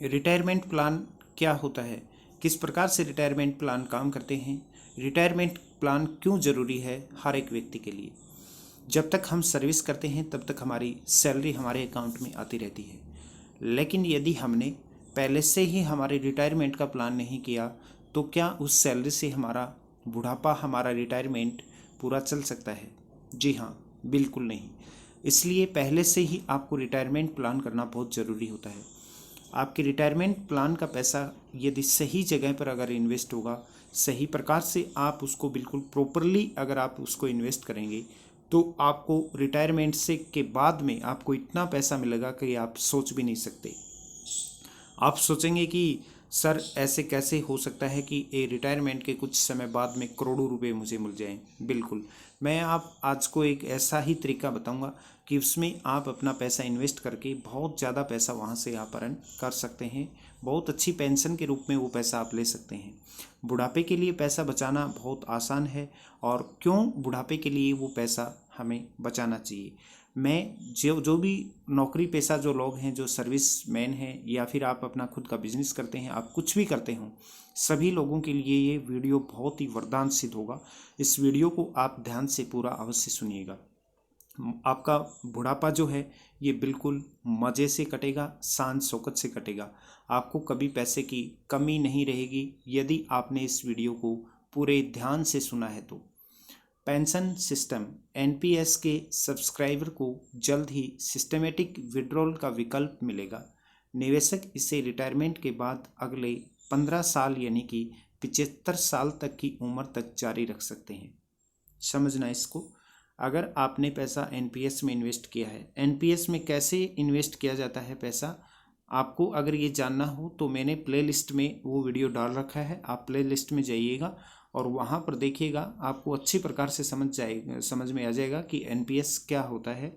Retirement plan क्या होता है, किस प्रकार से रिटायरमेंट प्लान काम करते हैं, रिटायरमेंट प्लान क्यों ज़रूरी है हर एक व्यक्ति के लिए। जब तक हम सर्विस करते हैं तब तक हमारी सैलरी हमारे अकाउंट में आती रहती है, लेकिन यदि हमने पहले से ही हमारे रिटायरमेंट का प्लान नहीं किया तो क्या उस सैलरी से हमारा बुढ़ापा, हमारा रिटायरमेंट पूरा चल सकता है? जी हाँ, बिल्कुल नहीं। इसलिए पहले से ही आपको रिटायरमेंट प्लान करना बहुत ज़रूरी होता है। आपके रिटायरमेंट प्लान का पैसा यदि सही जगह पर अगर इन्वेस्ट होगा, सही प्रकार से आप उसको बिल्कुल प्रॉपरली अगर आप उसको इन्वेस्ट करेंगे तो आपको रिटायरमेंट से के बाद में आपको इतना पैसा मिलेगा कि आप सोच भी नहीं सकते। आप सोचेंगे कि सर ऐसे कैसे हो सकता है कि ये रिटायरमेंट के कुछ समय बाद में करोड़ों रुपए मुझे मिल जाएं। बिल्कुल, मैं आप आज को एक ऐसा ही तरीका बताऊंगा कि उसमें आप अपना पैसा इन्वेस्ट करके बहुत ज़्यादा पैसा वहाँ से आप अर्न कर सकते हैं। बहुत अच्छी पेंशन के रूप में वो पैसा आप ले सकते हैं। बुढ़ापे के लिए पैसा बचाना बहुत आसान है। और क्यों बुढ़ापे के लिए वो पैसा हमें बचाना चाहिए, मैं जो भी नौकरी पेशा जो लोग हैं, जो सर्विस मैन हैं, या फिर आप अपना खुद का बिजनेस करते हैं, आप कुछ भी करते हो, सभी लोगों के लिए ये वीडियो बहुत ही वरदान सिद्ध होगा। इस वीडियो को आप ध्यान से पूरा अवश्य सुनिएगा। आपका बुढ़ापा जो है ये बिल्कुल मज़े से कटेगा, शान शौकत से कटेगा। आपको कभी पैसे की कमी नहीं रहेगी यदि आपने इस वीडियो को पूरे ध्यान से सुना है तो। पेंशन सिस्टम एनपीएस के सब्सक्राइबर को जल्द ही सिस्टमेटिक विड्रॉल का विकल्प मिलेगा। निवेशक इसे रिटायरमेंट के बाद अगले 15 साल यानी कि 75 साल तक की उम्र तक जारी रख सकते हैं। समझना इसको। अगर आपने पैसा एनपीएस में इन्वेस्ट किया है, एनपीएस में कैसे इन्वेस्ट किया जाता है पैसा, आपको अगर ये जानना हो तो मैंने प्लेलिस्ट में वो वीडियो डाल रखा है। आप प्लेलिस्ट में जाइएगा और वहाँ पर देखिएगा, आपको अच्छी प्रकार से समझ में आ जाएगा कि एनपीएस क्या होता है,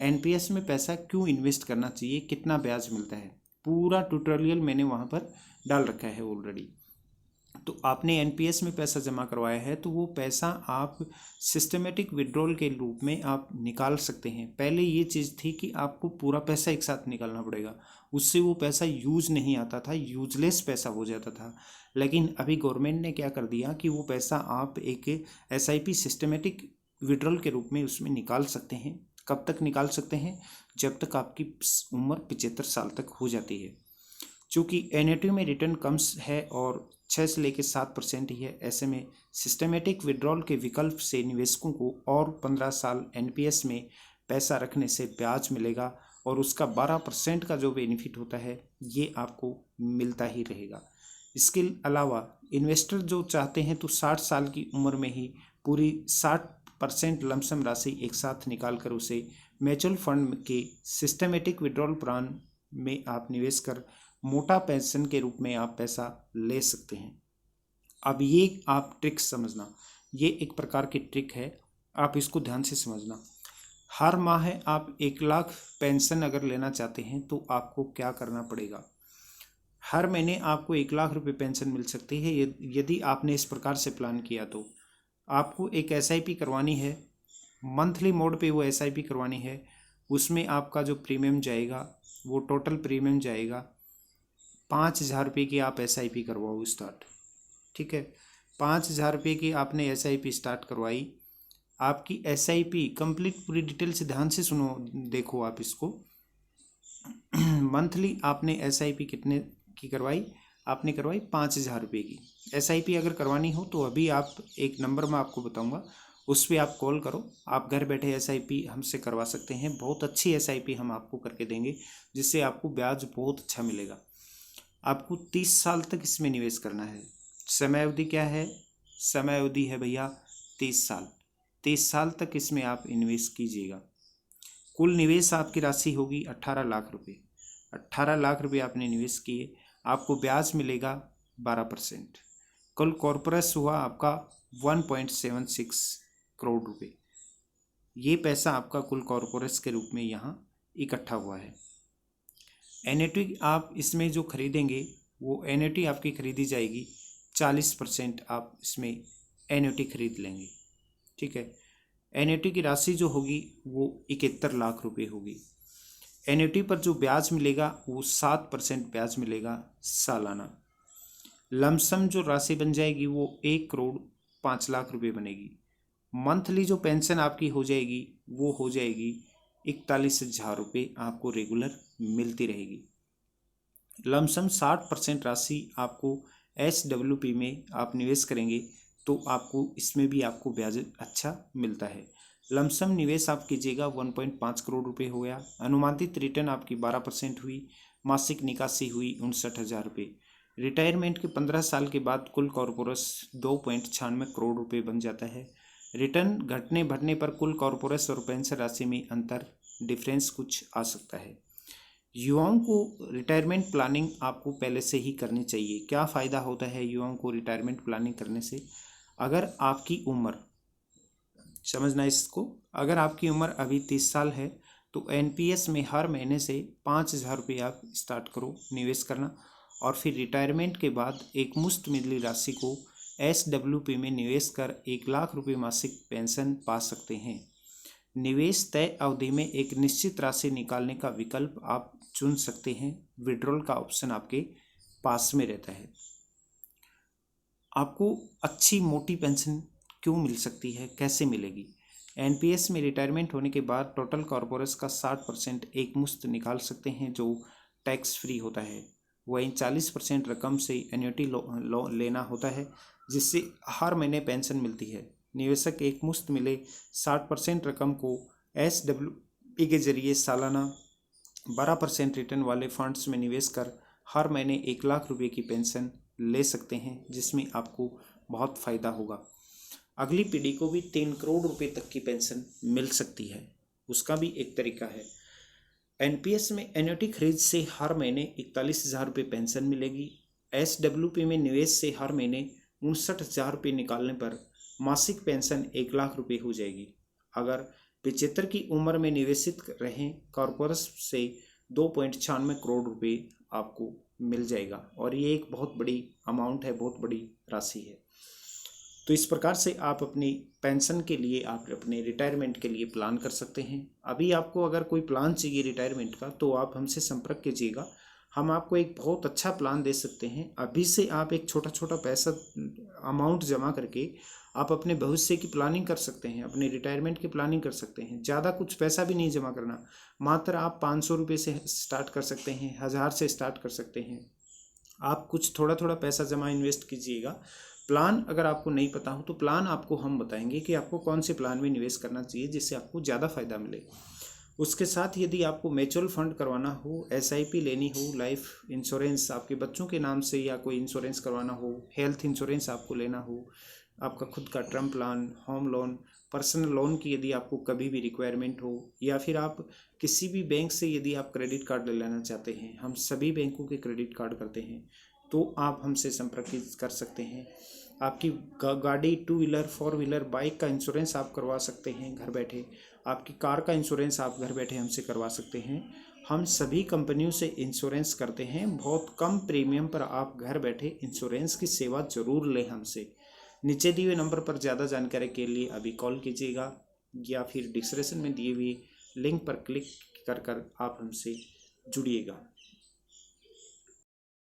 एनपीएस में पैसा क्यों इन्वेस्ट करना चाहिए, कितना ब्याज मिलता है। पूरा ट्यूटोरियल मैंने वहाँ पर डाल रखा है ऑलरेडी। तो आपने एनपीएस में पैसा जमा करवाया है तो वो पैसा आप सिस्टमेटिक विड्रॉल के रूप में आप निकाल सकते हैं। पहले ये चीज़ थी कि आपको पूरा पैसा एक साथ निकालना पड़ेगा, उससे वो पैसा यूज नहीं आता था, यूजलेस पैसा हो जाता था। लेकिन अभी गवर्नमेंट ने क्या कर दिया कि वो पैसा आप एक एसआईपी सिस्टमेटिक विड्रॉल के रूप में उसमें निकाल सकते हैं। कब तक निकाल सकते हैं? जब तक आपकी उम्र 75 साल तक हो जाती है। चूँकि एनएटी में रिटर्न कम है और 6 से लेकर 7% ही है, ऐसे में सिस्टमेटिक विड्रॉल के विकल्प से निवेशकों को और 15 साल एनपीएस में पैसा रखने से ब्याज मिलेगा और उसका 12% का जो बेनिफिट होता है ये आपको मिलता ही रहेगा। इसके अलावा इन्वेस्टर जो चाहते हैं तो 60 साल की उम्र में ही पूरी 60% लमसम राशि एक साथ निकाल कर उसे म्यूचुअल फंड के सिस्टमेटिक विड्रॉल प्लान में आप निवेश कर मोटा पेंशन के रूप में आप पैसा ले सकते हैं। अब ये आप ट्रिक समझना, ये एक प्रकार की ट्रिक है, आप इसको ध्यान से समझना। हर माह आप 1 लाख पेंशन अगर लेना चाहते हैं तो आपको क्या करना पड़ेगा? हर महीने आपको 1 लाख रुपए पेंशन मिल सकती है यदि आपने इस प्रकार से प्लान किया। तो आपको एक एसआईपी करवानी है, मंथली मोड पे वो एसआईपी करवानी है। उसमें आपका जो प्रीमियम जाएगा वो टोटल प्रीमियम जाएगा 5,000 रुपये की। आप एसआईपी करवाओ स्टार्ट, ठीक है। 5,000 रुपये की आपने एसआईपी स्टार्ट करवाई। आपकी एसआईपी कंप्लीट पूरी डिटेल से ध्यान से सुनो, देखो आप इसको। मंथली आपने एसआईपी कितने की करवाई? आपने करवाई 5,000 रुपये की। एसआईपी अगर करवानी हो तो अभी आप एक नंबर मैं आपको बताऊंगा, उस पर आप कॉल करो। आप घर बैठे एसआईपी हमसे करवा सकते हैं। बहुत अच्छी एसआईपी हम आपको करके देंगे जिससे आपको ब्याज बहुत अच्छा मिलेगा। आपको 30 साल तक इसमें निवेश करना है। समय अवधि क्या है? समय अवधि है भैया 30 साल। 30 साल तक इसमें आप इन्वेस्ट कीजिएगा। कुल निवेश आपकी राशि होगी 18 लाख रुपए। 18 लाख रुपए आपने निवेश किए, आपको ब्याज मिलेगा 12%। कुल कॉर्पोरेट हुआ आपका 1.76 करोड़ रुपए। ये पैसा आपका कुल कॉर्पोरेट के रूप में यहाँ इकट्ठा हुआ है। एनएटी आप इसमें जो खरीदेंगे वो एनएटी आपकी खरीदी जाएगी 40%। आप इसमें एनएटी खरीद लेंगे, ठीक है। एनएटी की राशि जो होगी वो 71 लाख रुपए होगी। एन्युटी पर जो ब्याज मिलेगा वो 7% ब्याज मिलेगा सालाना। लमसम जो राशि बन जाएगी वो 1,05,00,000 रुपये बनेगी। मंथली जो पेंशन आपकी हो जाएगी वो हो जाएगी 41,000 रुपये, आपको रेगुलर मिलती रहेगी। लमसम 60% राशि आपको SWP में आप निवेश करेंगे तो आपको इसमें भी आपको ब्याज अच्छा मिलता है। लमसम निवेश आप कीजिएगा 1.5 करोड़ रुपये हो गया। अनुमानित रिटर्न आपकी 12% हुई। मासिक निकासी हुई 59,000 रुपये। रिटायरमेंट के 15 साल के बाद कुल कॉर्पोरस 2.96 करोड़ रुपये बन जाता है। रिटर्न घटने बढ़ने पर कुल कॉर्पोरस और पेंशन राशि में अंतर डिफरेंस कुछ आ सकता है। युवाओं को रिटायरमेंट प्लानिंग आपको पहले से ही करनी चाहिए। क्या फ़ायदा होता है युवाओं को रिटायरमेंट प्लानिंग करने से? अगर आपकी उम्र, समझना इसको, अगर आपकी उम्र अभी 30 साल है तो NPS में हर महीने से 5,000 रुपये आप स्टार्ट करो निवेश करना, और फिर रिटायरमेंट के बाद एक मुश्त मिली राशि को SWP में निवेश कर 1,00,000 रुपये मासिक पेंशन पा सकते हैं। निवेश तय अवधि में एक निश्चित राशि निकालने का विकल्प आप चुन सकते हैं। विड्रॉल का ऑप्शन आपके पास में रहता है। आपको अच्छी मोटी पेंशन क्यों मिल सकती है, कैसे मिलेगी? NPS में रिटायरमेंट होने के बाद टोटल कॉर्पोरस का 60% एक मुश्त निकाल सकते हैं जो टैक्स फ्री होता है। वहीं 40% रकम से एन्युटी लोन लेना होता है जिससे हर महीने पेंशन मिलती है। निवेशक एक मुश्त मिले 60% रकम को SWP के जरिए सालाना 12% रिटर्न वाले फंड्स में निवेश कर हर महीने 1,00,000 रुपये की पेंशन ले सकते हैं, जिसमें आपको बहुत फ़ायदा होगा। अगली पीढ़ी को भी 3 करोड़ रुपये तक की पेंशन मिल सकती है, उसका भी एक तरीका है। NPS में एन्युटी खरीद से हर महीने 41,000 रुपये पेंशन मिलेगी। SWP में निवेश से हर महीने 59,000 रुपये निकालने पर मासिक पेंशन 1,00,000 रुपये हो जाएगी। अगर 75 की उम्र में निवेशित रहें कॉर्पोरस से 2.96 करोड़ रुपये आपको मिल जाएगा, और ये एक बहुत बड़ी अमाउंट है, बहुत बड़ी राशि है। तो इस प्रकार से आप अपनी पेंशन के लिए, आप अपने रिटायरमेंट के लिए प्लान कर सकते हैं। अभी आपको अगर कोई प्लान चाहिए रिटायरमेंट का तो आप हमसे संपर्क कीजिएगा, हम आपको एक बहुत अच्छा प्लान दे सकते हैं। अभी से आप एक छोटा छोटा पैसा अमाउंट जमा करके आप अपने भविष्य की प्लानिंग कर सकते हैं, अपने रिटायरमेंट की प्लानिंग कर सकते हैं। ज़्यादा कुछ पैसा भी नहीं जमा करना, मात्र आप 500 रुपये से स्टार्ट कर सकते हैं, 1,000 से स्टार्ट कर सकते हैं। आप कुछ थोड़ा थोड़ा पैसा जमा इन्वेस्ट कीजिएगा। प्लान अगर आपको नहीं पता हो तो प्लान आपको हम बताएंगे कि आपको कौन से प्लान में निवेश करना चाहिए जिससे आपको ज़्यादा फायदा मिले। उसके साथ यदि आपको म्यूचुअल फंड करवाना हो, SIP लेनी हो, लाइफ इंश्योरेंस आपके बच्चों के नाम से या कोई इंश्योरेंस करवाना हो, हेल्थ इंश्योरेंस आपको लेना हो, आपका खुद का term plan, home loan, personal loan की यदि आपको कभी भी रिक्वायरमेंट हो, या फिर आप किसी भी बैंक से यदि आप क्रेडिट कार्ड ले लेना चाहते हैं, हम सभी बैंकों के क्रेडिट कार्ड करते हैं, तो आप हमसे संपर्क कर सकते हैं। आपकी गाड़ी, 2 व्हीलर, 4 व्हीलर, बाइक का इंश्योरेंस आप करवा सकते हैं घर बैठे। आपकी कार का इंश्योरेंस आप घर बैठे हमसे करवा सकते हैं। हम सभी कंपनियों से इंश्योरेंस करते हैं, बहुत कम प्रीमियम पर आप घर बैठे इंश्योरेंस की सेवा जरूर लें हमसे। नीचे दिए हुए नंबर पर ज़्यादा जानकारी के लिए अभी कॉल कीजिएगा, या फिर डिस्क्रिप्शन में दिए हुए लिंक पर क्लिक कर आप हमसे जुड़िएगा।